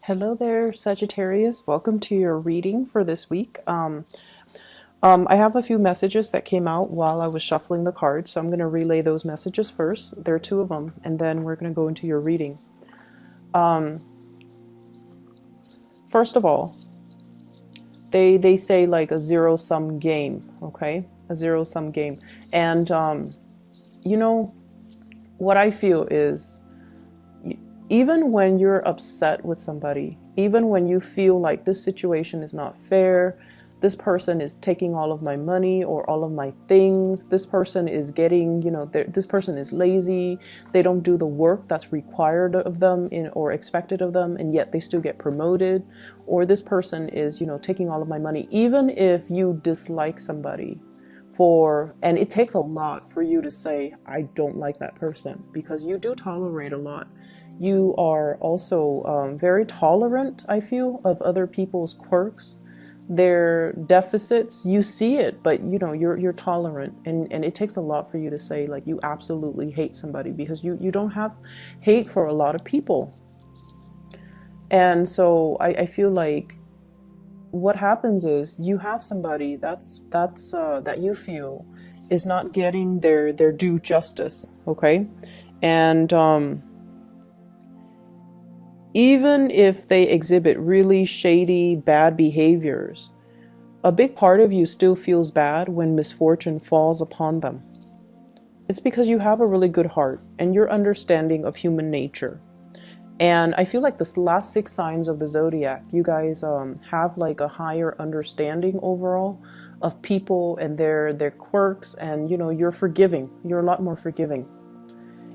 Hello there, Sagittarius. Welcome to your reading for this week. I have a few messages that came out while I was shuffling the cards, so I'm going to relay those messages first. There are two of them, and then we're going to go into your reading. First of all, they say like a zero-sum game, okay? A zero-sum game. And, you know, what I feel is even when you're upset with somebody, even when you feel like this situation is not fair, this person is taking all of my money or all of my things, this person is getting, this person is lazy, they don't do the work that's required of them or expected of them, and yet they still get promoted, or this person is, taking all of my money. Even if you dislike somebody, and it takes a lot for you to say, I don't like that person, because you do tolerate a lot. You are also very tolerant, I feel, of other people's quirks, their deficits. You see it, but you're tolerant, and it takes a lot for you to say like you absolutely hate somebody, because you don't have hate for a lot of people. And so I feel like what happens is you have somebody that you feel is not getting their due justice, okay? And even if they exhibit really shady, bad behaviors, a big part of you still feels bad when misfortune falls upon them. It's because you have a really good heart and your understanding of human nature. And I feel like the last 6 signs of the zodiac, you guys have like a higher understanding overall of people and their quirks, and you're forgiving. You're a lot more forgiving.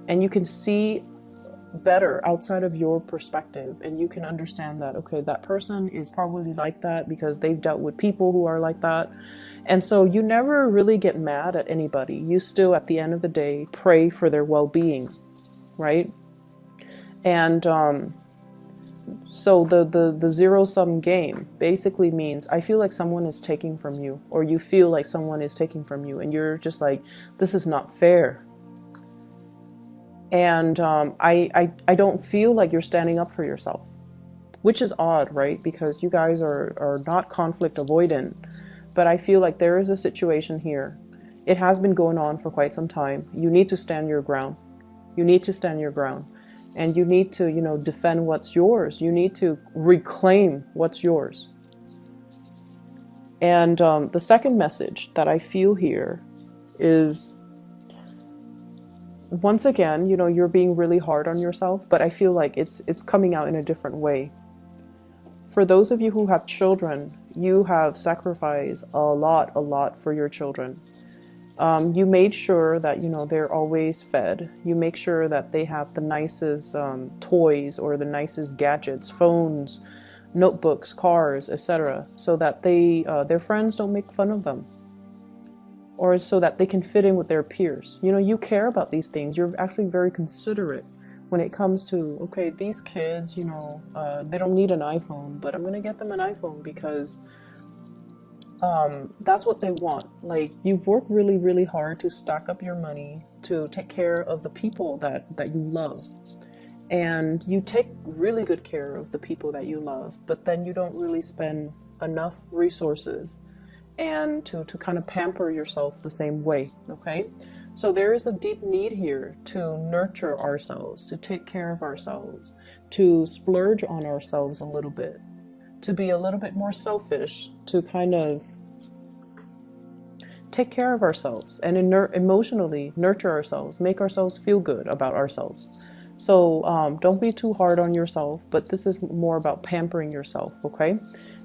And you can see better outside of your perspective, and you can understand that, okay, that person is probably like that because they've dealt with people who are like that. And so you never really get mad at anybody. You still, at the end of the day, pray for their well-being, right? And so the zero-sum game basically means I feel like someone is taking from you, or you feel like someone is taking from you, and you're just like, this is not fair. And I don't feel like you're standing up for yourself, which is odd, right? Because you guys are not conflict avoidant, but I feel like there is a situation here. It has been going on for quite some time. You need to stand your ground. You need to stand your ground. And you need to, defend what's yours. You need to reclaim what's yours. And the second message that I feel here is, once again, you're being really hard on yourself, but I feel like it's coming out in a different way. For those of you who have children, you have sacrificed a lot for your children. You made sure that, they're always fed. You make sure that they have the nicest toys or the nicest gadgets, phones, notebooks, cars, etc., so that their friends don't make fun of them, or so that they can fit in with their peers. You care about these things. You're actually very considerate when it comes to, okay, these kids, they don't need an iPhone, but I'm going to get them an iPhone because that's what they want. Like, you've worked really, really hard to stack up your money to take care of the people that you love. And you take really good care of the people that you love, but then you don't really spend enough resources and to kind of pamper yourself the same way, okay? So there is a deep need here to nurture ourselves, to take care of ourselves, to splurge on ourselves a little bit, to be a little bit more selfish, to kind of take care of ourselves and emotionally nurture ourselves, make ourselves feel good about ourselves. So don't be too hard on yourself, but this is more about pampering yourself, okay?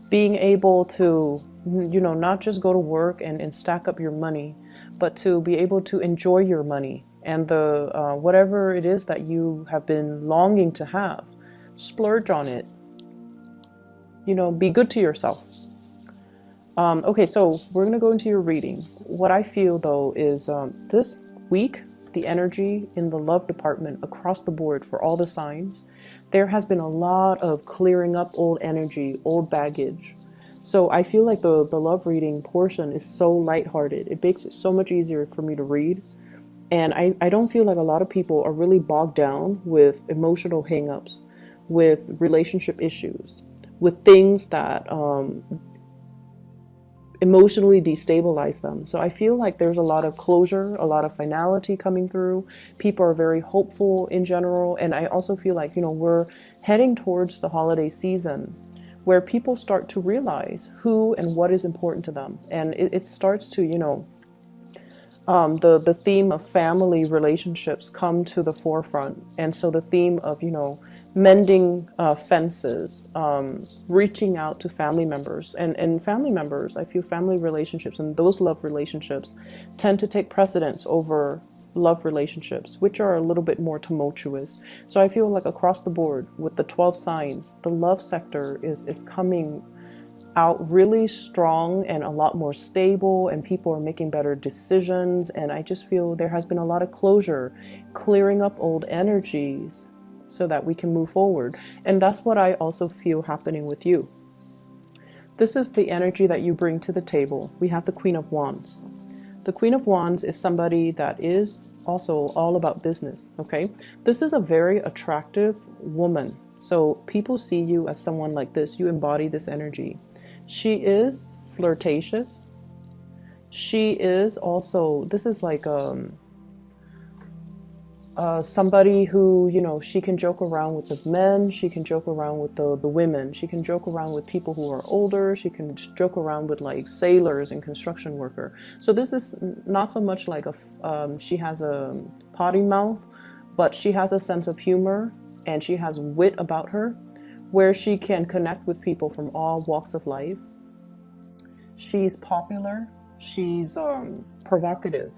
Being able to, not just go to work and stack up your money, but to be able to enjoy your money and the whatever it is that you have been longing to have. Splurge on it. Be good to yourself. Okay, so we're going to go into your reading. What I feel, though, is this week, the energy in the love department across the board for all the signs, there has been a lot of clearing up old energy, old baggage. So I feel like the love reading portion is so lighthearted. It makes it so much easier for me to read. And I don't feel like a lot of people are really bogged down with emotional hangups with relationship issues, with things that emotionally destabilize them. So I feel like there's a lot of closure, a lot of finality coming through. People are very hopeful in general. And I also feel like, we're heading towards the holiday season where people start to realize who and what is important to them. And it starts to, the theme of family relationships come to the forefront. And so the theme of, mending fences, reaching out to family members. And family members, I feel family relationships and those love relationships tend to take precedence over love relationships, which are a little bit more tumultuous. So I feel like across the board with the 12 signs, the love sector it's coming out really strong and a lot more stable, and people are making better decisions. And I just feel there has been a lot of closure, clearing up old energies so that we can move forward. And that's what I also feel happening with you. This is the energy that you bring to the table. We have the Queen of Wands. The Queen of Wands is somebody that is also all about business, okay? This is a very attractive woman. So people see you as someone like this. You embody this energy. She is flirtatious. She is also, this is like somebody who, she can joke around with the men, she can joke around with the women, she can joke around with people who are older, she can joke around with like sailors and construction worker. So this is not so much like she has a potty mouth, but she has a sense of humor and she has wit about her where she can connect with people from all walks of life. She's popular, she's provocative.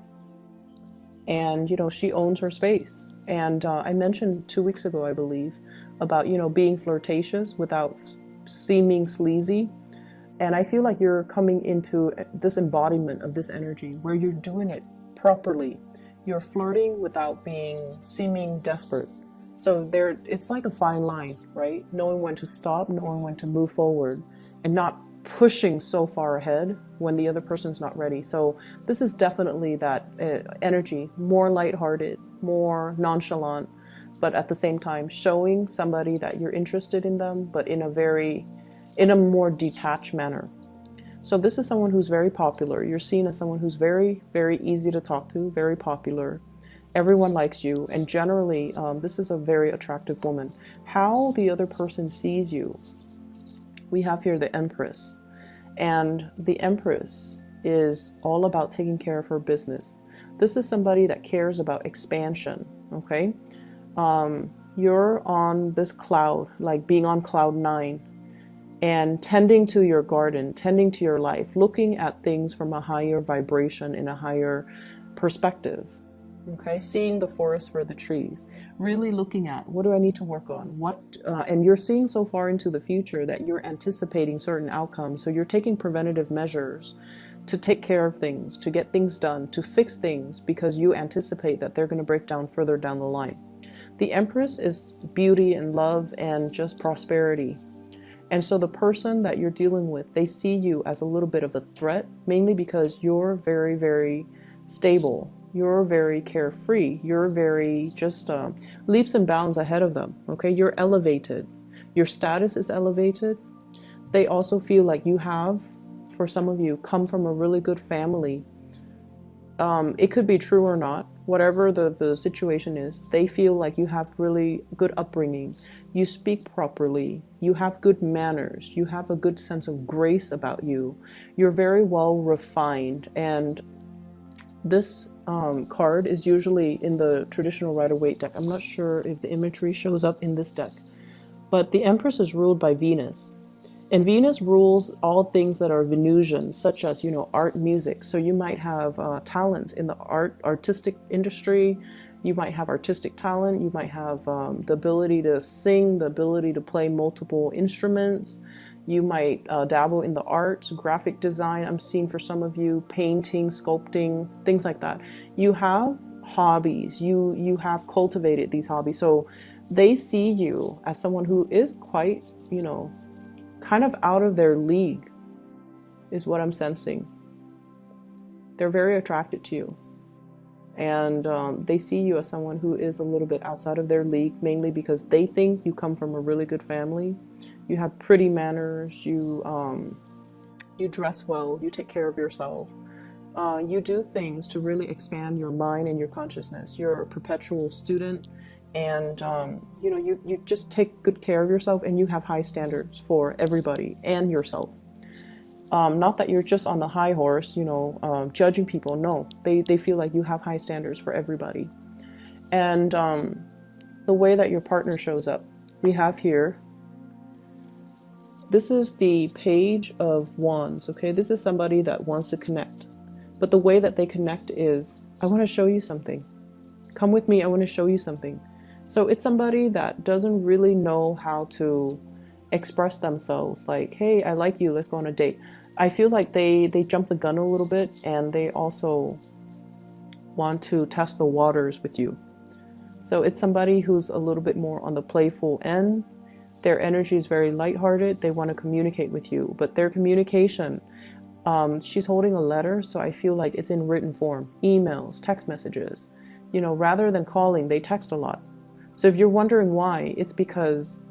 And, she owns her space. And I mentioned 2 weeks ago, I believe, about, being flirtatious without seeming sleazy. And I feel like you're coming into this embodiment of this energy where you're doing it properly. You're flirting without seeming desperate. So it's like a fine line, right? Knowing when to stop, knowing when to move forward, and not pushing so far ahead when the other person's not ready. So this is definitely that energy, more lighthearted, more nonchalant, but at the same time showing somebody that you're interested in them, but in a more detached manner. So this is someone who's very popular. You're seen as someone who's very, very easy to talk to, very popular. Everyone likes you, and generally this is a very attractive woman. How the other person sees you, we have here the Empress. And the Empress is all about taking care of her business. This is somebody that cares about expansion, okay? You're on this cloud, like being on cloud 9, and tending to your garden, tending to your life, looking at things from a higher vibration, in a higher perspective. Okay, seeing the forest for the trees, really looking at what do I need to work on, and you're seeing so far into the future that you're anticipating certain outcomes. So you're taking preventative measures to take care of things, to get things done, to fix things, because you anticipate that they're going to break down further down the line. The Empress is beauty and love and just prosperity. And so the person that you're dealing with, they see you as a little bit of a threat, mainly because you're very, very stable. You're very carefree. You're very just leaps and bounds ahead of them. Okay, you're elevated. Your status is elevated. They also feel like you have, for some of you, come from a really good family. It could be true or not. Whatever the situation is, they feel like you have really good upbringing. You speak properly. You have good manners. You have a good sense of grace about you. You're very well refined. And this card is usually in the traditional Rider-Waite deck. I'm not sure if the imagery shows up in this deck. But the Empress is ruled by Venus. And Venus rules all things that are Venusian, such as, art, music. So you might have talents in the artistic industry. You might have artistic talent. You might have the ability to sing, the ability to play multiple instruments. You might dabble in the arts, graphic design. I'm seeing for some of you painting, sculpting, things like that. You have hobbies. You have cultivated these hobbies. So they see you as someone who is quite, kind of out of their league, is what I'm sensing. They're very attracted to you. And they see you as someone who is a little bit outside of their league, mainly because they think you come from a really good family. You have pretty manners. You dress well. You take care of yourself. You do things to really expand your mind and your consciousness. You're a perpetual student, and you just take good care of yourself, and you have high standards for everybody and yourself. Not that you're just on the high horse, judging people. No, they feel like you have high standards for everybody. And the way that your partner shows up, we have here, this is the Page of Wands, okay? This is somebody that wants to connect. But the way that they connect is, I want to show you something. Come with me, I want to show you something. So it's somebody that doesn't really know how to express themselves, like, hey, I like you, let's go on a date. I feel like they jump the gun a little bit, and they also want to test the waters with you. So it's somebody who's a little bit more on the playful end. Their energy is very lighthearted. They want to communicate with you, but their communication, she's holding a letter, so I feel like it's in written form, emails, text messages. Rather than calling, they text a lot. So if you're wondering why, it's because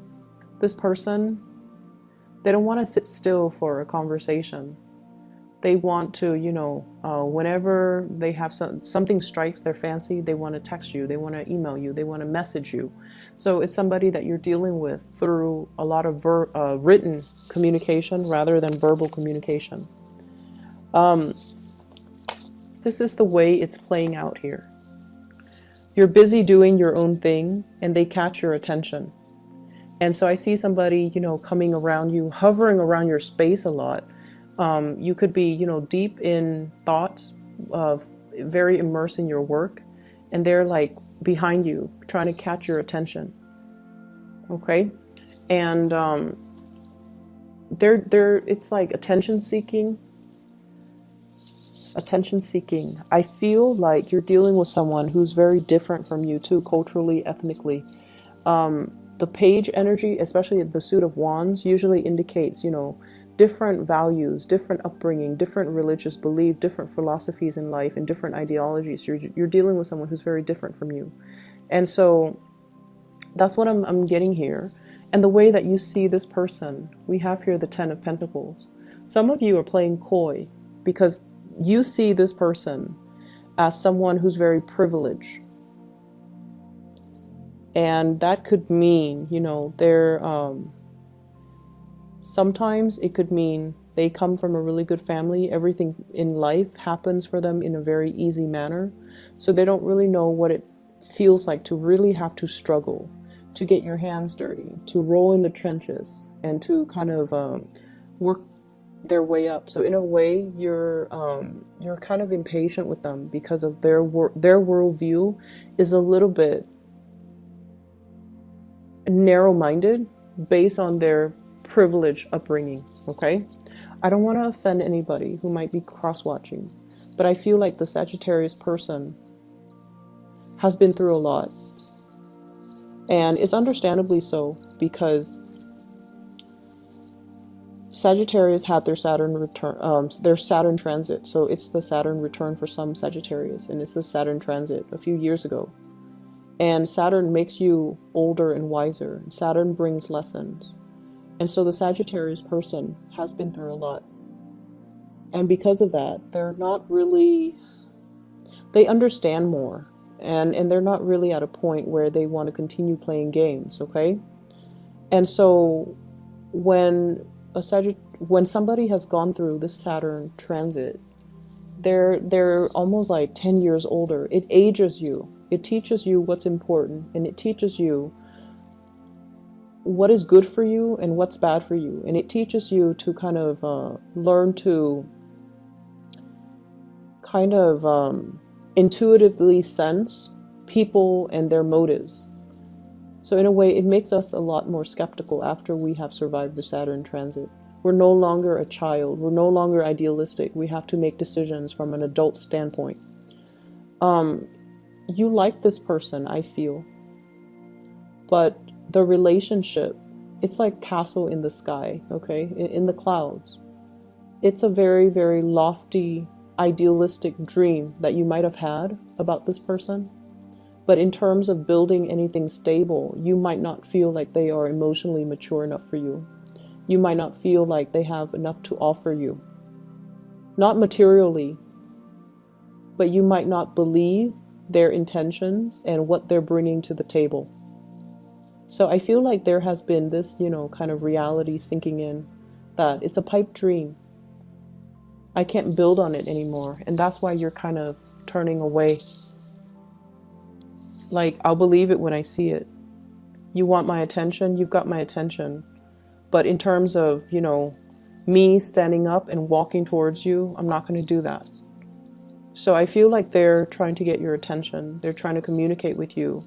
this person, they don't want to sit still for a conversation. They want to, whenever they have something strikes their fancy, they want to text you, they want to email you, they want to message you. So it's somebody that you're dealing with through a lot of written communication rather than verbal communication. This is the way it's playing out here. You're busy doing your own thing, and they catch your attention. And so I see somebody, coming around you, hovering around your space a lot. You could be, deep in thoughts, very immersed in your work, and they're like behind you, trying to catch your attention. Okay? And it's like attention seeking. I feel like you're dealing with someone who's very different from you too, culturally, ethnically. The page energy, especially the suit of wands, usually indicates, different values, different upbringing, different religious belief, different philosophies in life, and different ideologies. You're dealing with someone who's very different from you. And so that's what I'm getting here. And the way that you see this person, we have here the Ten of Pentacles. Some of you are playing coy because you see this person as someone who's very privileged. And that could mean, they're, sometimes it could mean they come from a really good family. Everything in life happens for them in a very easy manner. So they don't really know what it feels like to really have to struggle, to get your hands dirty, to roll in the trenches, and to kind of work their way up. So in a way, you're kind of impatient with them because of their worldview is a little bit narrow-minded based on their privileged upbringing. Okay, I don't want to offend anybody who might be cross-watching, but I feel like the Sagittarius person has been through a lot, and it's understandably so, because Sagittarius had their Saturn return, their Saturn transit. So it's the Saturn return for some Sagittarius, and it's the Saturn transit a few years ago. And Saturn makes you older and wiser. Saturn brings lessons. And so the Sagittarius person has been through a lot. And because of that, they're not really, they understand more. And they're not really at a point where they want to continue playing games, okay? And so when somebody has gone through this Saturn transit, they're almost like 10 years older. It ages you. It teaches you what's important, and it teaches you what is good for you and what's bad for you. And it teaches you to kind of learn to kind of intuitively sense people and their motives. So in a way, it makes us a lot more skeptical after we have survived the Saturn transit. We're no longer a child. We're no longer idealistic. We have to make decisions from an adult standpoint. You like this person, I feel. But the relationship, it's like castle in the sky, okay? In the clouds. It's a very, very lofty idealistic dream that you might have had about this person. But in terms of building anything stable, you might not feel like they are emotionally mature enough for you. You might not feel like they have enough to offer you. Not materially, but you might not believe their intentions and what they're bringing to the table. So I feel like there has been this, kind of reality sinking in that it's a pipe dream. I can't build on it anymore. And that's why you're kind of turning away. Like, I'll believe it when I see it. You want my attention? You've got my attention. But in terms of, me standing up and walking towards you, I'm not going to do that. So I feel like they're trying to get your attention. They're trying to communicate with you.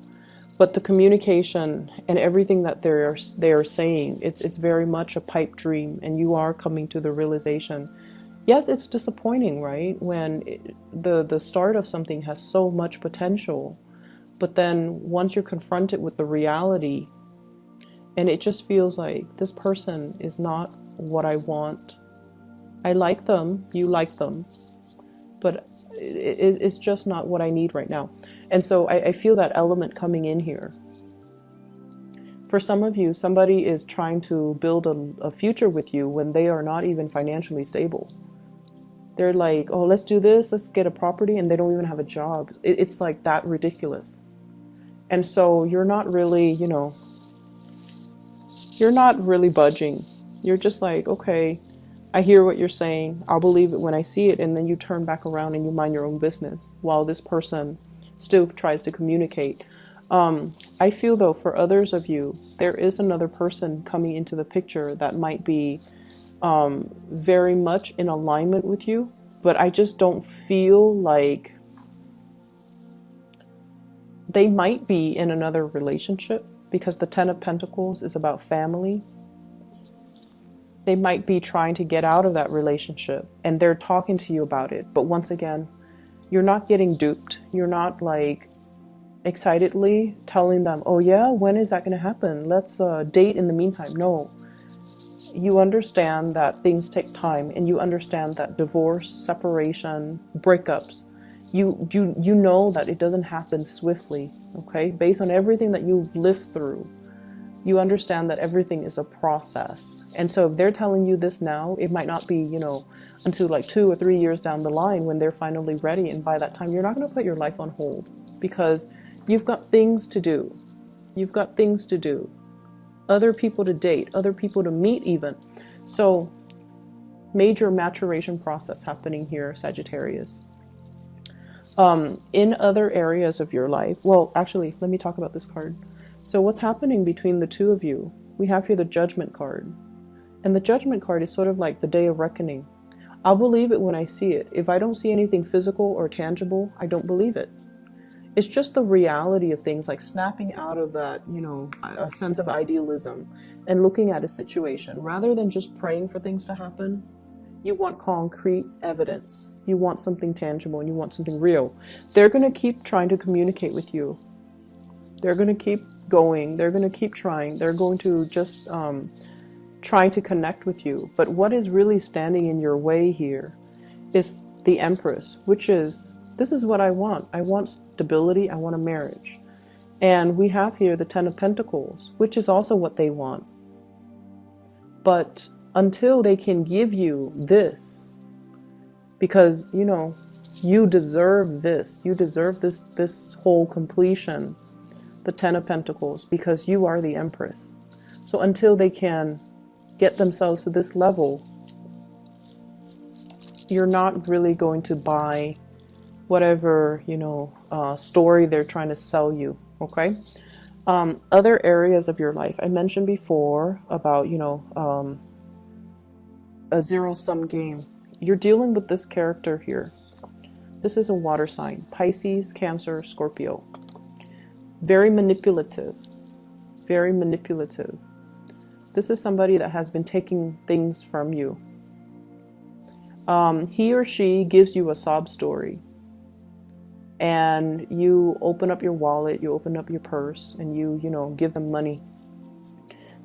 But the communication and everything that they're saying, it's very much a pipe dream, and you are coming to the realization. Yes, it's disappointing, right? When the start of something has so much potential, but then once you're confronted with the reality, and it just feels like this person is not what I want. I like them, you like them, but it's just not what I need right now. And so I feel that element coming in here. For some of you, somebody is trying to build a future with you when they are not even financially stable. They're like, oh, let's do this, let's get a property, and they don't even have a job. It's like that ridiculous. And so you're not really, you're not really budging. You're just like, okay, I hear what you're saying. I'll believe it when I see it. And then you turn back around and you mind your own business while this person still tries to communicate. I feel, though, for others of you, there is another person coming into the picture that might be very much in alignment with you. But I just don't feel like they might be in another relationship, because the Ten of Pentacles is about family. They might be trying to get out of that relationship, and they're talking to you about it. But once again, you're not getting duped. You're not like excitedly telling them, oh yeah, when is that going to happen? Let's date in the meantime. No. You understand that things take time, and you understand that divorce, separation, breakups, you know that it doesn't happen swiftly, okay? Based on everything that you've lived through, you understand that everything is a process. And so if they're telling you this now, it might not be, until like 2 or 3 years down the line when they're finally ready. And by that time, you're not going to put your life on hold, because you've got things to do. You've got things to do. Other people to date, other people to meet even. So major maturation process happening here, Sagittarius. In other areas of your life, well, actually, let me talk about this card. So what's happening between the two of you? We have here the Judgment card. And the Judgment card is sort of like the day of reckoning. I'll believe it when I see it. If I don't see anything physical or tangible, I don't believe it. It's just the reality of things, like snapping out of that, a sense of idealism and looking at a situation. Rather than just praying for things to happen, you want concrete evidence. You want something tangible, and you want something real. They're going to keep trying to communicate with you. They're going to keep going. They're going to keep trying. They're going to just trying to connect with you. But what is really standing in your way here is the Empress, which is, this is what I want. I want stability. I want a marriage. And we have here the Ten of Pentacles, which is also what they want. But until they can give you this, because, you deserve this. You deserve this whole completion, the Ten of Pentacles, because you are the Empress. So until they can get themselves to this level, you're not really going to buy whatever, story they're trying to sell you, okay? Other areas of your life. I mentioned before about, a zero-sum game. You're dealing with this character here. This is a water sign. Pisces, Cancer, Scorpio. Very manipulative. Very manipulative. This is somebody that has been taking things from you. He or she gives you a sob story. And you open up your wallet, you open up your purse, and you give them money.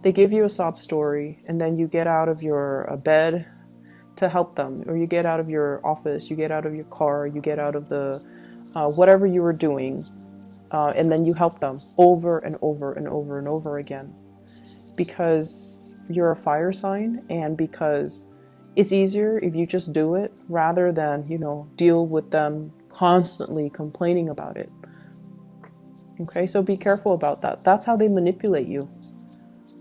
They give you a sob story, and then you get out of your bed, to help them, or you get out of your office, you get out of your car, you get out of the whatever you were doing, and then you help them over and over and over and over again, because you're a fire sign, and because it's easier if you just do it rather than, you know, deal with them constantly complaining about it. Okay, so be careful about that. That's how they manipulate you.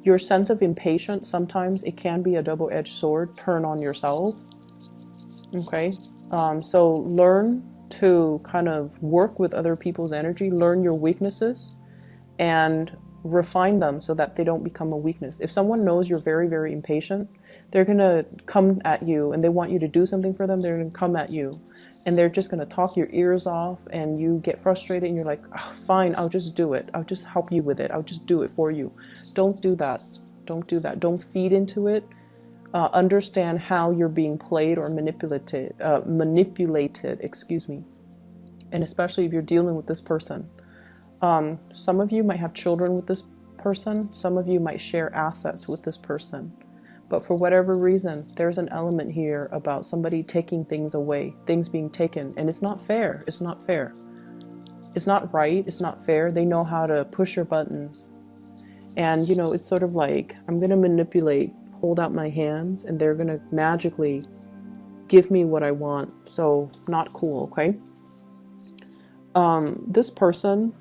Your sense of impatience, sometimes it can be a double-edged sword, turn on yourself. Okay, so learn to kind of work with other people's energy, learn your weaknesses, and refine them so that they don't become a weakness. If someone knows you're very, very impatient, they're going to come at you and they want you to do something for them, they're going to come at you and they're just going to talk your ears off, and you get frustrated and you're like, oh, fine, I'll just do it. I'll just help you with it. I'll just do it for you. Don't do that. Don't do that. Don't feed into it. Understand how you're being played or manipulated, excuse me. And especially if you're dealing with this person. Some of you might have children with this person. Some of you might share assets with this person. But for whatever reason, there's an element here about somebody taking things away, things being taken. And it's not fair. It's not fair. It's not right. It's not fair. They know how to push your buttons. And, you know, it's sort of like, I'm going to manipulate, hold out my hands, and they're going to magically give me what I want. So not cool, okay? This person,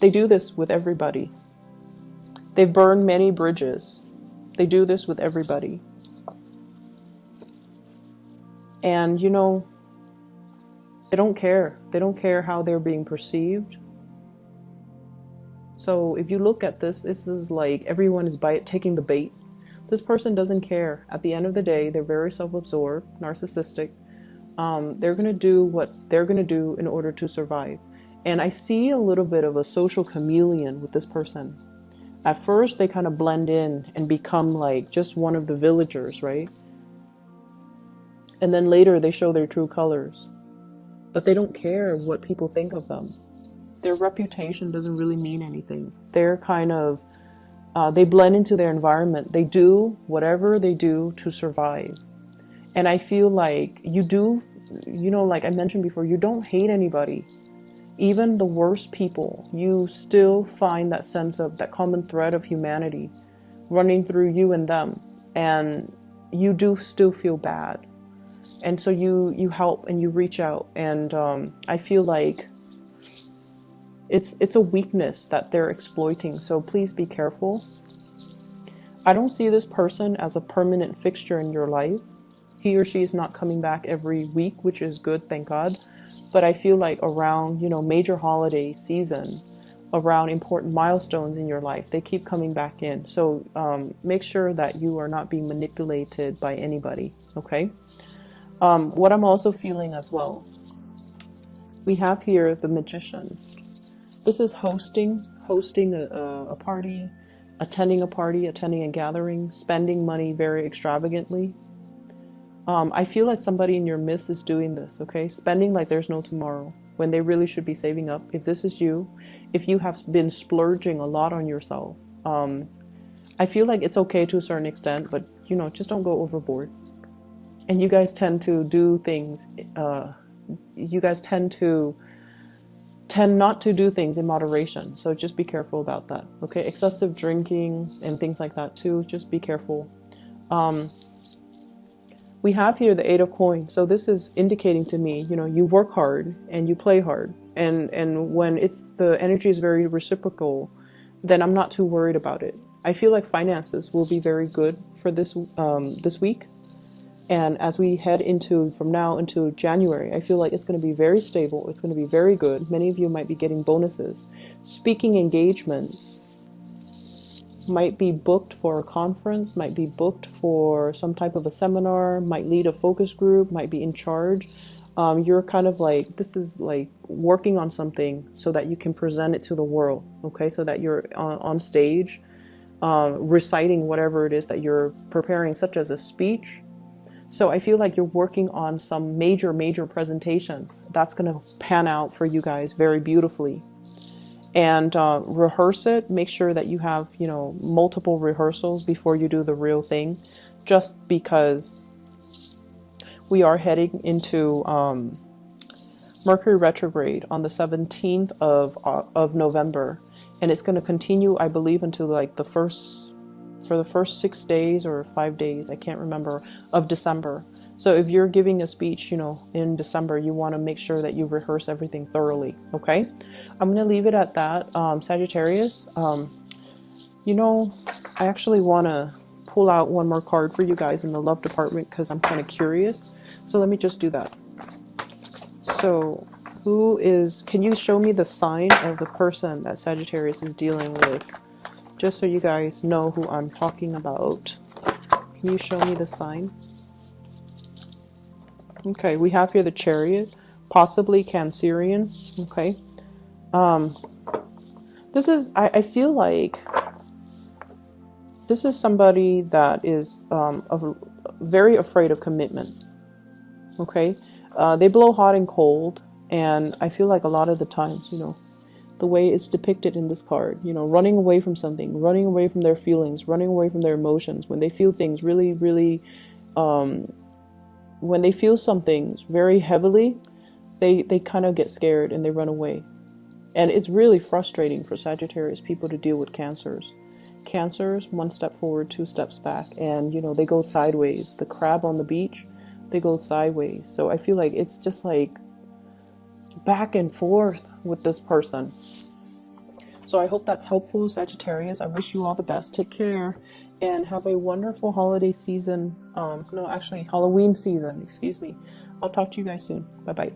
they do this with everybody. They've burned many bridges. They do this with everybody. And, you know, they don't care. They don't care how they're being perceived. So if you look at this, this is like everyone is taking the bait. This person doesn't care. At the end of the day, they're very self-absorbed, narcissistic. They're going to do what they're going to do in order to survive. And I see a little bit of a social chameleon with this person. At first, they kind of blend in and become like just one of the villagers, right? And then later, they show their true colors. But they don't care what people think of them. Their reputation doesn't really mean anything. They're kind of, they blend into their environment. They do whatever they do to survive. And I feel like you do, you know, like I mentioned before, you don't hate anybody. Even the worst people, you still find that sense of that common thread of humanity running through you and them. And you do still feel bad. And so you help and you reach out. And I feel like it's a weakness that they're exploiting. So please be careful. I don't see this person as a permanent fixture in your life. He or she is not coming back every week, which is good, thank God. But I feel like around, you know, major holiday season, around important milestones in your life, they keep coming back in. So make sure that you are not being manipulated by anybody, okay? What I'm also feeling as well, we have here the Magician. This is hosting a party, attending a gathering, spending money very extravagantly. I feel like somebody in your midst is doing this, okay? Spending like there's no tomorrow, when they really should be saving up. If this is you, if you have been splurging a lot on yourself, I feel like it's okay to a certain extent, but, you know, just don't go overboard. And you guys tend to do things, you guys tend not to do things in moderation. So just be careful about that, okay? Excessive drinking and things like that too, just be careful. We have here the Eight of Coins. So this is indicating to me, you know, you work hard and you play hard. And when the energy is very reciprocal, then I'm not too worried about it. I feel like finances will be very good for this week. And as we head from now into January, I feel like it's going to be very stable. It's going to be very good. Many of you might be getting bonuses. Speaking engagements might be booked for a conference, might be booked for some type of a seminar, might lead a focus group, might be in charge. You're kind of like, this is like working on something so that you can present it to the world, okay? So that you're on stage, reciting whatever it is that you're preparing, such as a speech. So I feel like you're working on some major presentation that's going to pan out for you guys very beautifully. And rehearse it. Make sure that you have, you know, multiple rehearsals before you do the real thing, just because we are heading into Mercury retrograde on the 17th of November, and it's going to continue, I believe, until like for the first 6 days or 5 days, I can't remember, of December. So if you're giving a speech, you know, in December, you want to make sure that you rehearse everything thoroughly. Okay, I'm going to leave it at that. Sagittarius, you know, I actually want to pull out one more card for you guys in the love department because I'm kind of curious. So let me just do that. So can you show me the sign of the person that Sagittarius is dealing with? Just so you guys know who I'm talking about. Can you show me the sign? Okay, we have here the Chariot, possibly Cancerian. Okay. This is, I feel like this is somebody that is very afraid of commitment. Okay. They blow hot and cold, and I feel like a lot of the times, you know, the way it's depicted in this card, you know, running away from something, running away from their feelings, running away from their emotions. When they feel things really, really, when they feel something very heavily, they kind of get scared and they run away. And it's really frustrating for Sagittarius people to deal with Cancers. Cancers, 1 step forward, 2 steps back, and, you know, they go sideways. The crab on the beach, they go sideways. So I feel like it's just like back and forth with this person. So I hope that's helpful, Sagittarius. I wish you all the best. Take care and have a wonderful holiday season. No, actually Halloween season, excuse me. I'll talk to you guys soon. Bye bye.